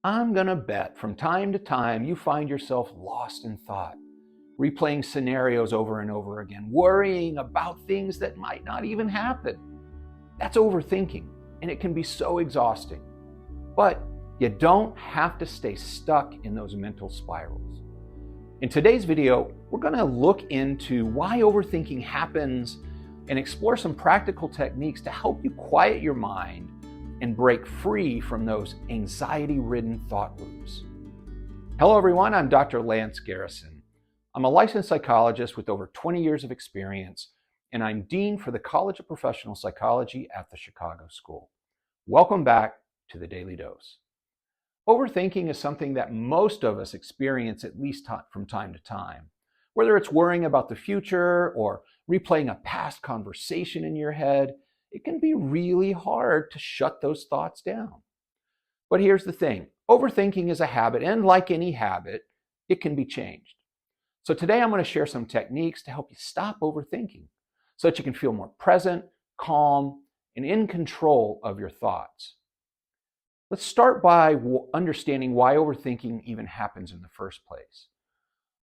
I'm gonna bet from time to time you find yourself lost in thought, replaying scenarios over and over again, worrying about things that might not even happen. That's overthinking, and it can be so exhausting. But you don't have to stay stuck in those mental spirals. In today's video, we're gonna look into why overthinking happens and explore some practical techniques to help you quiet your mind and break free from those anxiety-ridden thought loops. Hello everyone, I'm Dr. Lance Garrison. I'm a licensed psychologist with over 20 years of experience, and I'm Dean for the College of Professional Psychology at the Chicago School. Welcome back to the Daily Dose. Overthinking is something that most of us experience at least from time to time. Whether it's worrying about the future or replaying a past conversation in your head, it can be really hard to shut those thoughts down. But here's the thing, overthinking is a habit, and like any habit, it can be changed. So today I'm going to share some techniques to help you stop overthinking so that you can feel more present, calm, and in control of your thoughts. Let's start by understanding why overthinking even happens in the first place.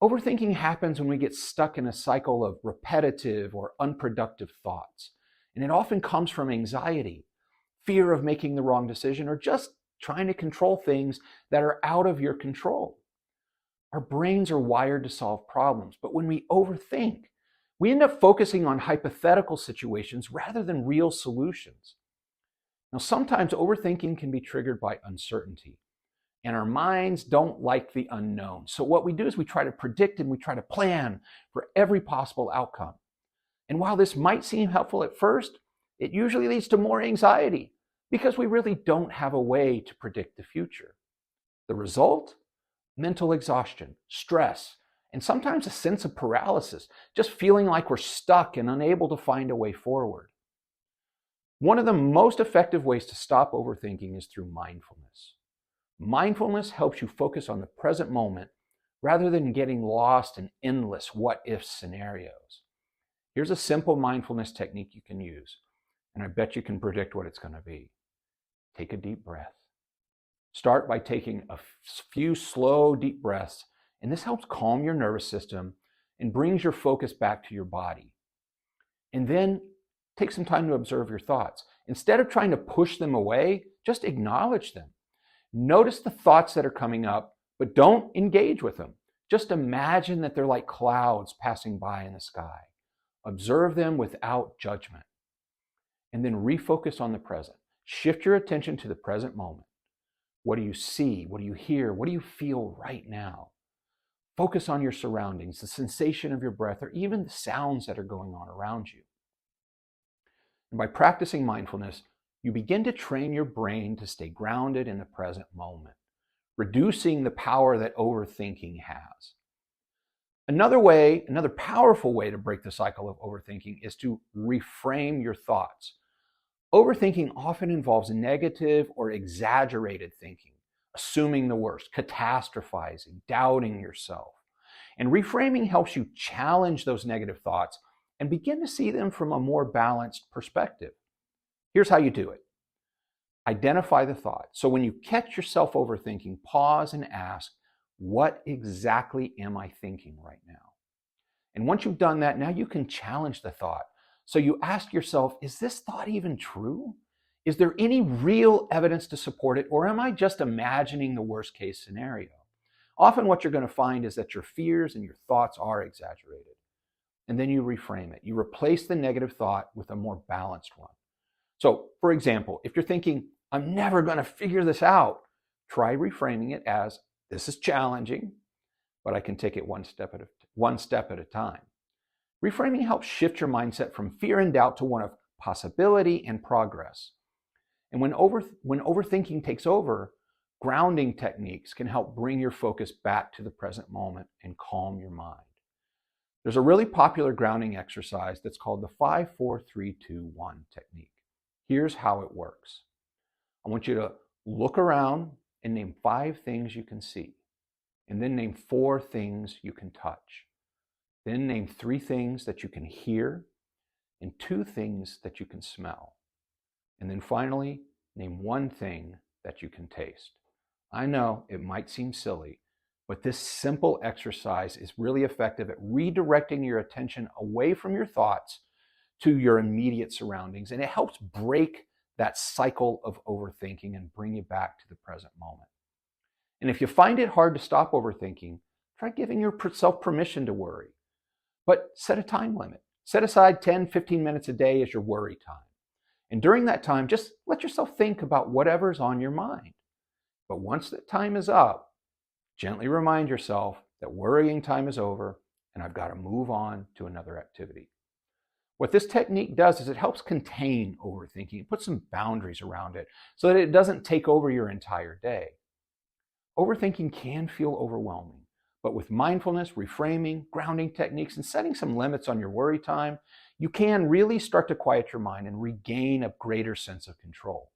Overthinking happens when we get stuck in a cycle of repetitive or unproductive thoughts. And it often comes from anxiety, fear of making the wrong decision, or just trying to control things that are out of your control. Our brains are wired to solve problems, but when we overthink, we end up focusing on hypothetical situations rather than real solutions. Now, sometimes overthinking can be triggered by uncertainty, and our minds don't like the unknown. So what we do is we try to predict and we try to plan for every possible outcome. And while this might seem helpful at first, it usually leads to more anxiety because we really don't have a way to predict the future. The result? Mental exhaustion, stress, and sometimes a sense of paralysis, just feeling like we're stuck and unable to find a way forward. One of the most effective ways to stop overthinking is through mindfulness. Mindfulness helps you focus on the present moment rather than getting lost in endless what-if scenarios. Here's a simple mindfulness technique you can use, and I bet you can predict what it's going to be. Take a deep breath. Start by taking a few slow, deep breaths, and this helps calm your nervous system and brings your focus back to your body. And then take some time to observe your thoughts. Instead of trying to push them away, just acknowledge them. Notice the thoughts that are coming up, but don't engage with them. Just imagine that they're like clouds passing by in the sky. Observe them without judgment. And then refocus on the present. Shift your attention to the present moment. What do you see? What do you hear? What do you feel right now? Focus on your surroundings, the sensation of your breath, or even the sounds that are going on around you. And by practicing mindfulness, you begin to train your brain to stay grounded in the present moment, reducing the power that overthinking has. Another powerful way to break the cycle of overthinking is to reframe your thoughts. Overthinking often involves negative or exaggerated thinking, assuming the worst, catastrophizing, doubting yourself. And reframing helps you challenge those negative thoughts and begin to see them from a more balanced perspective. Here's how you do it. Identify the thought. So when you catch yourself overthinking, pause and ask, what exactly am I thinking right now? And once you've done that, now you can challenge the thought. So you ask yourself, is this thought even true? Is there any real evidence to support it, or am I just imagining the worst case scenario? Often what you're going to find is that your fears and your thoughts are exaggerated. And then you reframe it. You replace the negative thought with a more balanced one. So, for example, if you're thinking, I'm never going to figure this out, try reframing it as, this is challenging, but I can take it one step at a time. Reframing helps shift your mindset from fear and doubt to one of possibility and progress. And when overthinking takes over, grounding techniques can help bring your focus back to the present moment and calm your mind. There's a really popular grounding exercise that's called the 5-4-3-2-1 technique. Here's how it works. I want you to look around and name 5 things you can see, and then name 4 things you can touch. Then name 3 things that you can hear and 2 things that you can smell. And then finally, name 1 thing that you can taste. I know it might seem silly, but this simple exercise is really effective at redirecting your attention away from your thoughts to your immediate surroundings, and it helps break that cycle of overthinking and bring you back to the present moment. And if you find it hard to stop overthinking, try giving yourself permission to worry, but set a time limit. Set aside 10, 15 minutes a day as your worry time. And during that time, just let yourself think about whatever's on your mind. But once that time is up, gently remind yourself that worrying time is over and I've got to move on to another activity. What this technique does is it helps contain overthinking, put some boundaries around it so that it doesn't take over your entire day. Overthinking can feel overwhelming, but with mindfulness, reframing, grounding techniques, and setting some limits on your worry time, you can really start to quiet your mind and regain a greater sense of control.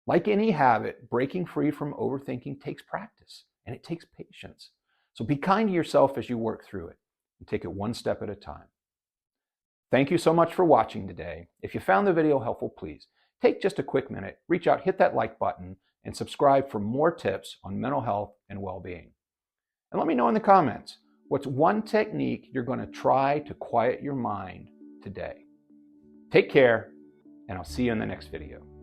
Like any habit, breaking free from overthinking takes practice and it takes patience. So be kind to yourself as you work through it and take it one step at a time. Thank you so much for watching today. If you found the video helpful, please take just a quick minute, reach out, hit that like button, and subscribe for more tips on mental health and well-being. And let me know in the comments, what's one technique you're going to try to quiet your mind today? Take care, and I'll see you in the next video.